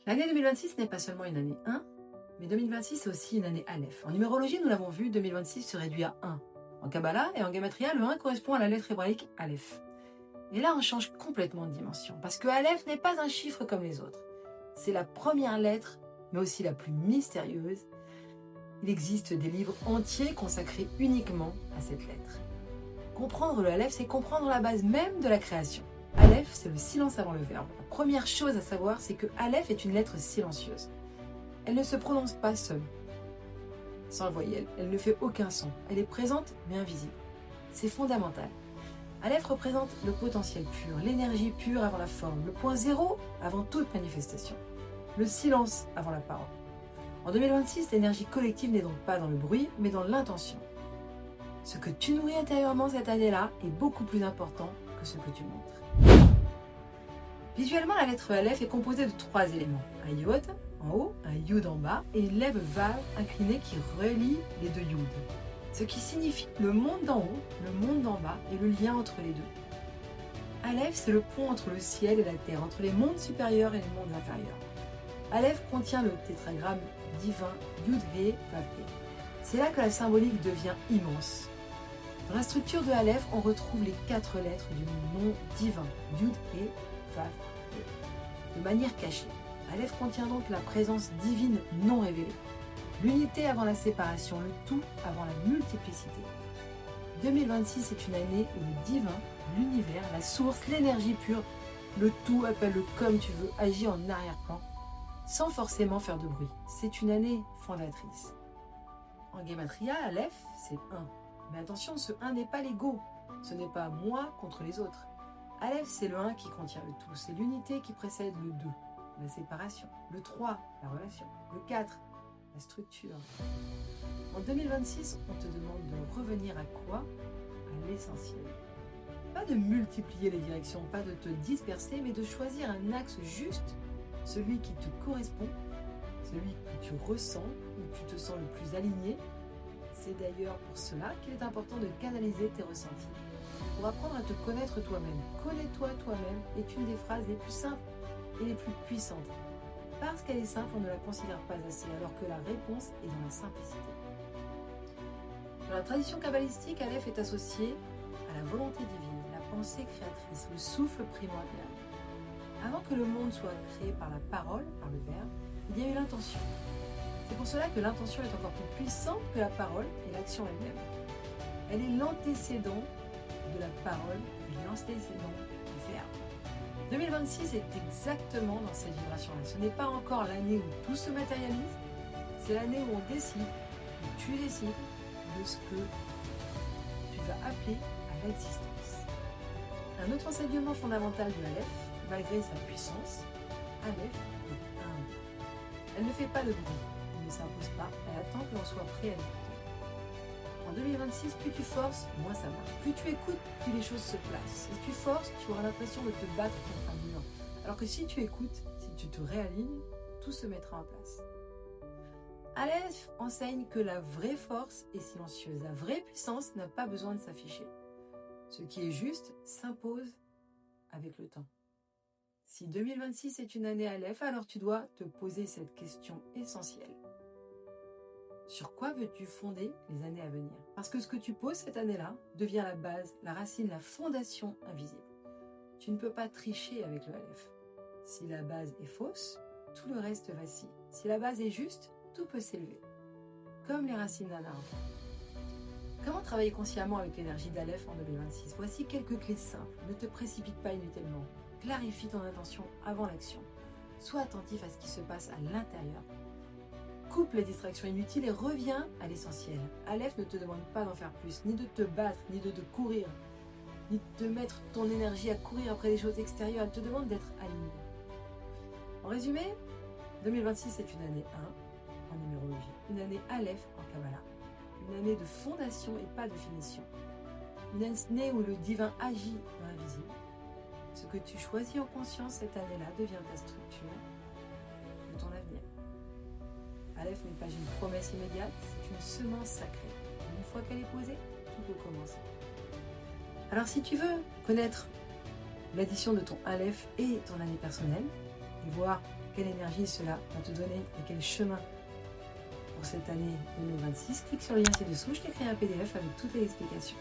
L'année 2026 n'est pas seulement une année 1, mais 2026 c'est aussi une année Aleph. En numérologie, nous l'avons vu, 2026 se réduit à 1. En Kabbalah et en Gematria, le 1 correspond à la lettre hébraïque Aleph. Et là, on change complètement de dimension, parce que Aleph n'est pas un chiffre comme les autres. C'est la première lettre, mais aussi la plus mystérieuse. Il existe des livres entiers consacrés uniquement à cette lettre. Comprendre le Aleph, c'est comprendre la base même de la création. Aleph, c'est le silence avant le verbe. La première chose à savoir, c'est que Aleph est une lettre silencieuse. Elle ne se prononce pas seule, sans voyelle. Elle ne fait aucun son. Elle est présente, mais invisible. C'est fondamental. Aleph représente le potentiel pur, l'énergie pure avant la forme, le point zéro avant toute manifestation, le silence avant la parole. En 2026, l'énergie collective n'est donc pas dans le bruit, mais dans l'intention. Ce que tu nourris intérieurement cette année-là est beaucoup plus important que ce que tu montres. Visuellement, la lettre Aleph est composée de 3 éléments. Un Yod en haut, un Yud en bas et une lèvre Vav inclinée qui relie les 2 Yud. Ce qui signifie le monde d'en haut, le monde d'en bas et le lien entre les deux. Aleph, c'est le pont entre le ciel et la terre, entre les mondes supérieurs et les mondes inférieurs. Aleph contient le tétragramme divin Yud-He Vav-He. C'est là que la symbolique devient immense. Dans la structure de Aleph, on retrouve les 4 lettres du nom divin, Yud-He Vav-He, de manière cachée. Aleph contient donc la présence divine non révélée. L'unité avant la séparation, le tout avant la multiplicité. 2026 est une année où le divin, l'univers, la source, l'énergie pure, le tout, appelle-le comme tu veux, agit en arrière-plan, sans forcément faire de bruit. C'est une année fondatrice. En Gematria, Aleph, c'est 1. Mais attention, ce 1 n'est pas l'ego. Ce n'est pas moi contre les autres. Aleph, c'est le 1 qui contient le tout. C'est l'unité qui précède le 2, la séparation. Le 3, la relation. Le 4, la structure. En 2026, on te demande de revenir à quoi? À l'essentiel. Pas de multiplier les directions, pas de te disperser, mais de choisir un axe juste, celui qui te correspond, celui que tu ressens, où tu te sens le plus aligné. C'est d'ailleurs pour cela qu'il est important de canaliser tes ressentis. Pour apprendre à te connaître toi-même. Connais-toi toi-même est une des phrases les plus simples et les plus puissantes. Parce qu'elle est simple, on ne la considère pas assez, alors que la réponse est dans la simplicité. Dans la tradition kabbalistique, Aleph est associé à la volonté divine, la pensée créatrice, le souffle primordial. Avant que le monde soit créé par la parole, par le verbe, il y a eu l'intention. C'est pour cela que l'intention est encore plus puissante que la parole et l'action elle-même. Elle est l'antécédent de la parole et l'antécédent du verbe. 2026 est exactement dans cette vibration-là. Ce n'est pas encore l'année où tout se matérialise, c'est l'année où on décide, où tu décides de ce que tu vas appeler à l'existence. Un autre enseignement fondamental de Aleph, malgré sa puissance, Aleph est humble. Elle ne fait pas de bruit, elle ne s'impose pas, elle attend que l'on soit prêt à l'écouter. En 2026, plus tu forces, moins ça marche. Plus tu écoutes, plus les choses se placent. Si tu forces, tu auras l'impression de te battre contre un mur. Alors que si tu écoutes, si tu te réalignes, tout se mettra en place. Aleph enseigne que la vraie force est silencieuse. La vraie puissance n'a pas besoin de s'afficher. Ce qui est juste s'impose avec le temps. Si 2026 est une année Aleph, alors tu dois te poser cette question essentielle. Sur quoi veux-tu fonder les années à venir? Parce que ce que tu poses cette année-là devient la base, la racine, la fondation invisible. Tu ne peux pas tricher avec le Aleph. Si la base est fausse, tout le reste vacille. Si la base est juste, tout peut s'élever. Comme les racines d'un arbre. Comment travailler consciemment avec l'énergie d'Aleph en 2026? Voici quelques clés simples. Ne te précipite pas inutilement. Clarifie ton intention avant l'action. Sois attentif à ce qui se passe à l'intérieur. Coupe les distractions inutiles et reviens à l'essentiel. Aleph ne te demande pas d'en faire plus, ni de te battre, ni de te courir, ni de mettre ton énergie à courir après des choses extérieures. Elle te demande d'être aligné. En résumé, 2026 est une année 1 en numérologie, une année Aleph en Kabbalah, une année de fondation et pas de finition, une année où le divin agit dans l'invisible. Ce que tu choisis en conscience cette année-là devient ta structure de ton avenir. Aleph n'est pas une promesse immédiate, c'est une semence sacrée. Une fois qu'elle est posée, tout peut commencer. Alors si tu veux connaître l'addition de ton Aleph et ton année personnelle, et voir quelle énergie cela va te donner et quel chemin pour cette année 2026. Clique sur le lien ci-dessous, je t'écris un PDF avec toutes les explications.